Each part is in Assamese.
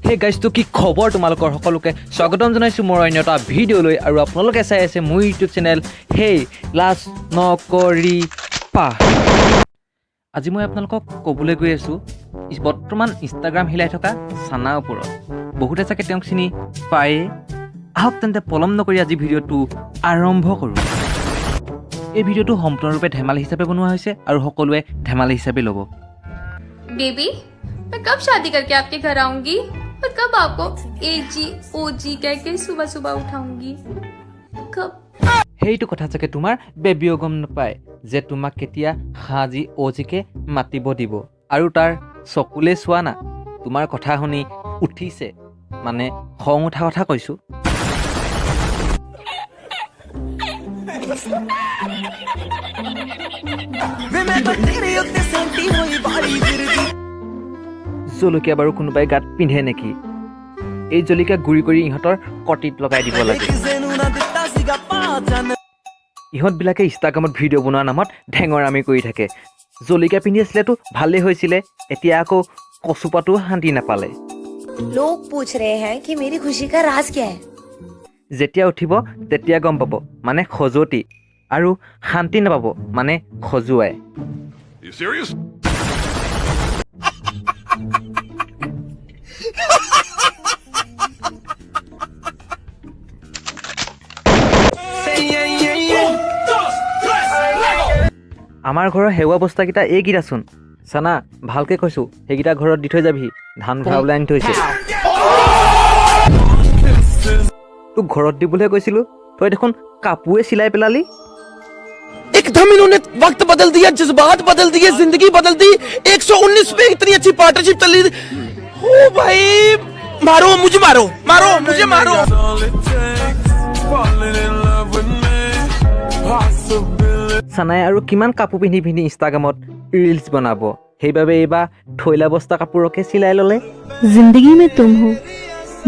হে গাইজ তো কি খবৰ তোমালোকৰ সকলোকে স্বাগতম জনাইছোঁ মোৰ অন্য এটা ভিডিঅ'লৈ আৰু আপোনালোকে চাই আছে মোৰ ইউটিউব চেনেল হে লাজ নকৰিবা। আজি মই আপোনালোকক ক'বলৈ গৈ আছোঁ বৰ্তমান ইনষ্টাগ্ৰাম হিলাই থকা চানাৰ ওপৰত। বহুতে চাগে তেওঁক চিনি পায়ে। আহক তেন্তে পলম নকৰি আজি ভিডিঅ'টো আৰম্ভ কৰোঁ। এই ভিডিঅ'টো সম্পূৰ্ণৰূপে ধেমালি হিচাপে বনোৱা হৈছে আৰু সকলোৱে ধেমালি হিচাপে ল'ব। बेबी मैं कब शादी करके आपके घर आऊंगी और कब आपको एजी ओजी कह के सुबह सुबह उठाऊंगी कब। সেইটো কথা চাগে তোমাৰ বেবীও গম নাপায় যে তোমাক কেতিয়া সাজি অজিকে মাতিব দিব। আৰু তাৰ চকুলে চোৱা না, তোমাৰ কথা শুনি উঠিছে, মানে খং উঠা কথা কৈছোঁ। জলকীয়া বাৰু কোনোবাই গাত পিন্ধে নেকি? এই জলকীয়া গুৰি কৰি ইহঁতৰ কটিত লগাই দিব লাগে। ইহঁতবিলাকে ইনষ্টাগ্ৰামত ভিডিঅ' বনোৱাৰ নামত ঢেঙৰামি কৰি থাকে। জলকীয়া পিন্ধি আছিলেতো ভালেই হৈছিলে, এতিয়া আকৌ কচুপাতো শান্তি নাপালে। लोग पूछ रहे हैं कि मेरी खुशी का राज क्या है। যেতিয়া উঠিব তেতিয়া গম পাব, মানে খজুৱতি, আৰু শান্তি নাপাব, মানে খজুৱাই। You serious? আমাৰ ঘৰৰ সেৱা বস্তাকেইটা এইকেইটাচোন। চানা ভালকে কৈছোঁ, সেইকেইটা ঘৰত দি থৈ যাবি, ধান ভৰাবলৈ আনি থৈছে। তোক ঘৰত দিবলৈ কৈছিলোঁ, তই দেখোন কাপোৰে চিলাই পেলালি। एकदम इन्होंने वक्त बदल दिया, जज्बात बदल दिए, जिंदगी बदल दी। 119 पे इतनी अच्छी पार्टनरशिप चल रही। ओ भाई मारो मुझे, मारो मारो मुझे, मारो। চানাই আৰু কিমান কাপোৰ পিন্ধি পিন্ধি ইনষ্টাগ্ৰামত ৰিলছ বনাব, সেইবাবে এইবাৰ থৈলা বস্তা কাপোৰকে চিলাই ল'লে। जिंदगी में तुम हो,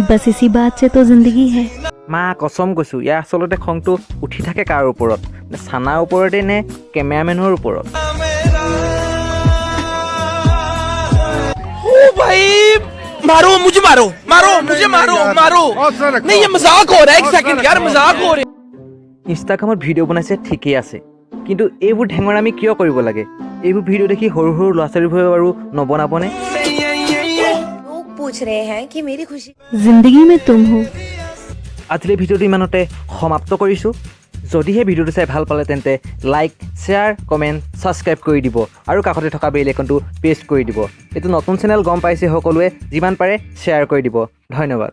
बस इसी बात से तो जिंदगी है। মা কচম কৈছোঁ, ইয়াৰ আচলতে খংটো উঠি থাকে কাৰ ওপৰত, নে চানাৰ ওপৰতে নে কেমেৰামেনৰ ওপৰত। ओ भाई मारो मुझे, मारो मारो मुझे, मारो मारो। नहीं ये मजाक हो रहा है, एक सेकंड यार, मजाक हो रहा है। ইনষ্টাগ্ৰামত ভিডিঅ' বনাইছে ঠিকেই আছে, কিন্তু এইবোৰ ঢেঙৰামি কিয় কৰিব লাগে? এইবোৰ ভিডিঅ' দেখি সৰু সৰু ল'ৰা ছোৱালীবোৰে বাৰু নবনাবনে? लोग पूछ रहे हैं कि मेरी खुशी जिंदगी में तुम हो। আজিলৈ ভিডিঅ'টো ইমানতে সমাপ্ত কৰিছোঁ। যদিহে ভিডিঅ'টো চাই ভাল পালে তেন্তে লাইক, শ্বেয়াৰ, কমেণ্ট, ছাবস্ক্ৰাইব কৰি দিব আৰু কাষতে থকা বেল আইকনটো প্ৰেছ কৰি দিব। এইটো নতুন চেনেল গম পাইছে সকলোৱে, যিমান পাৰে শ্বেয়াৰ কৰি দিব। ধন্যবাদ।